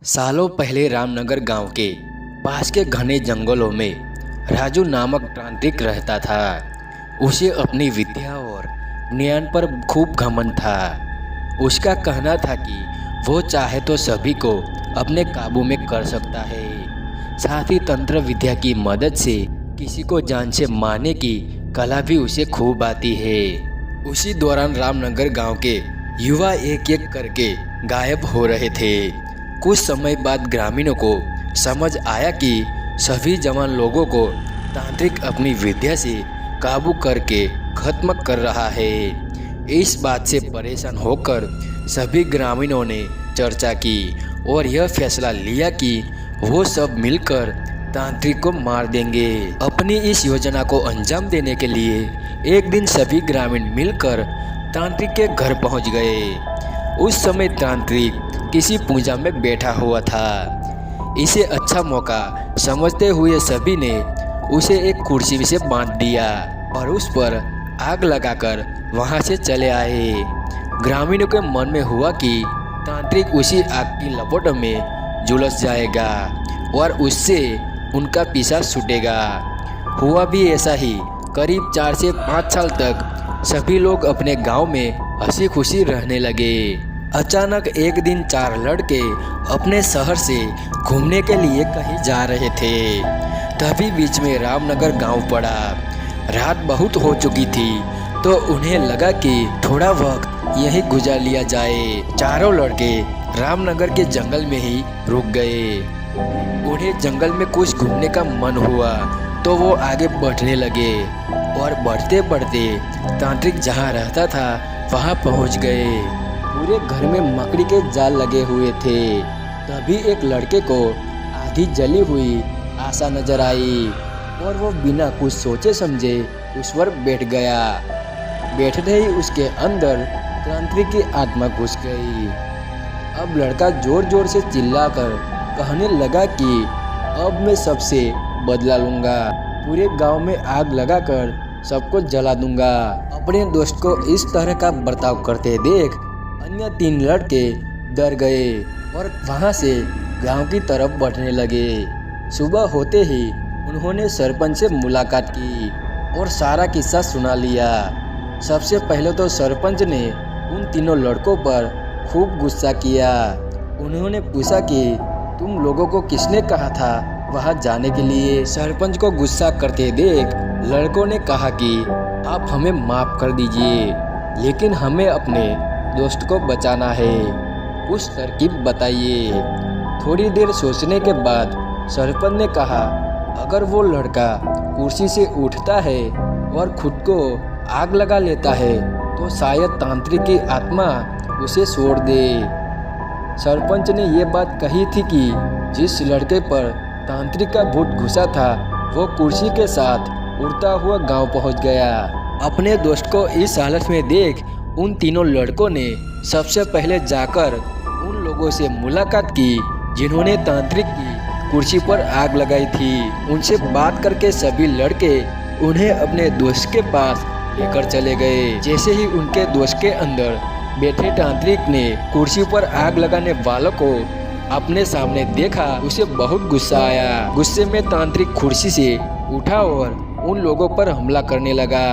सालों पहले रामनगर गांव के पास के घने जंगलों में राजू नामक तांत्रिक रहता था। उसे अपनी विद्या और ज्ञान पर खूब घमंड था। उसका कहना था कि वो चाहे तो सभी को अपने काबू में कर सकता है। साथ ही तंत्र विद्या की मदद से किसी को जान से मारने की कला भी उसे खूब आती है। उसी दौरान रामनगर गांव के युवा एक एक करके गायब हो रहे थे। कुछ समय बाद ग्रामीणों को समझ आया कि सभी जवान लोगों को तांत्रिक अपनी विद्या से काबू करके खत्म कर रहा है। इस बात से परेशान होकर सभी ग्रामीणों ने चर्चा की और यह फैसला लिया कि वो सब मिलकर तांत्रिक को मार देंगे। अपनी इस योजना को अंजाम देने के लिए एक दिन सभी ग्रामीण मिलकर तांत्रिक के घर पहुंच गए। उस समय तांत्रिक किसी पूजा में बैठा हुआ था। इसे अच्छा मौका समझते हुए सभी ने उसे एक कुर्सी से बांध दिया और उस पर आग लगाकर वहां से चले आए। ग्रामीणों के मन में हुआ कि तांत्रिक उसी आग की लपट में झुलस जाएगा और उससे उनका पीछा छूटेगा। हुआ भी ऐसा ही। करीब 4 से 5 साल तक सभी लोग अपने गांव में हंसी खुशी रहने लगे। अचानक एक दिन 4 लड़के अपने शहर से घूमने के लिए कहीं जा रहे थे। तभी बीच में रामनगर गांव पड़ा। रात बहुत हो चुकी थी तो उन्हें लगा कि थोड़ा वक्त यहीं गुजार लिया जाए। चारों लड़के रामनगर के जंगल में ही रुक गए। उन्हें जंगल में कुछ घूमने का मन हुआ तो वो आगे बढ़ने लगे और बढ़ते बढ़ते तांत्रिक जहाँ रहता था वहाँ पहुँच गए। पूरे घर में मकड़ी के जाल लगे हुए थे। तभी एक लड़के को आधी जली हुई आशा नजर आई और वो बिना कुछ सोचे समझे उस पर बैठ गया। बैठते ही उसके अंदर तांत्रिक की आत्मा घुस गई। अब लड़का जोर जोर से चिल्लाकर कहने लगा कि अब मैं सबसे बदला लूंगा, पूरे गांव में आग लगाकर सबको जला दूंगा। अपने दोस्त को इस तरह का बर्ताव करते देख अन्य 3 लड़के डर गए और वहां से गांव की तरफ बढ़ने लगे। सुबह होते ही उन्होंने सरपंच से मुलाकात की और सारा किस्सा सुना लिया। सबसे पहले तो सरपंच ने उन तीनों लड़कों पर खूब गुस्सा किया। उन्होंने पूछा कि तुम लोगों को किसने कहा था वहां जाने के लिए। सरपंच को गुस्सा करते देख लड़कों ने कहा कि आप हमें माफ कर दीजिए, लेकिन हमें अपने दोस्त को बचाना है, कुछ तरकीब बताइए। थोड़ी देर सोचने के बाद सरपंच ने कहा, अगर वो लड़का कुर्सी से उठता है और खुद को आग लगा लेता है तो शायद तांत्रिक की आत्मा उसे छोड़ दे। सरपंच ने ये बात कही थी कि जिस लड़के पर तांत्रिक का भूत घुसा था वो कुर्सी के साथ उड़ता हुआ गांव पहुंच गया। अपने दोस्त को इस हालत में देख उन तीनों लड़कों ने सबसे पहले जाकर उन लोगों से मुलाकात की जिन्होंने तांत्रिक की कुर्सी पर आग लगाई थी। उनसे बात करके सभी लड़के उन्हें अपने दोस्त के पास लेकर चले गए। जैसे ही उनके दोस्त के अंदर बैठे तांत्रिक ने कुर्सी पर आग लगाने वालों को अपने सामने देखा, उसे बहुत गुस्सा आया। गुस्से में तांत्रिक कुर्सी से उठा और उन लोगों पर हमला करने लगा।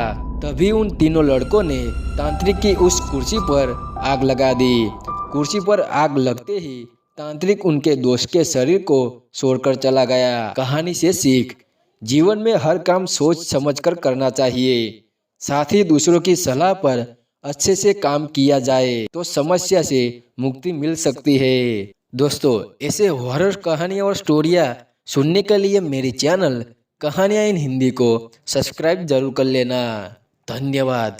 तभी उन तीनों लड़कों ने तांत्रिक की उस कुर्सी पर आग लगा दी। कुर्सी पर आग लगते ही तांत्रिक उनके दोस्त के शरीर को छोड़कर चला गया। कहानी से सीख, जीवन में हर काम सोच समझकर करना चाहिए। साथ ही दूसरों की सलाह पर अच्छे से काम किया जाए तो समस्या से मुक्ति मिल सकती है। दोस्तों, ऐसे हॉरर कहानियाँ और स्टोरियाँ सुनने के लिए मेरी चैनल कहानियाँ इन हिंदी को सब्सक्राइब जरूर कर लेना। धन्यवाद।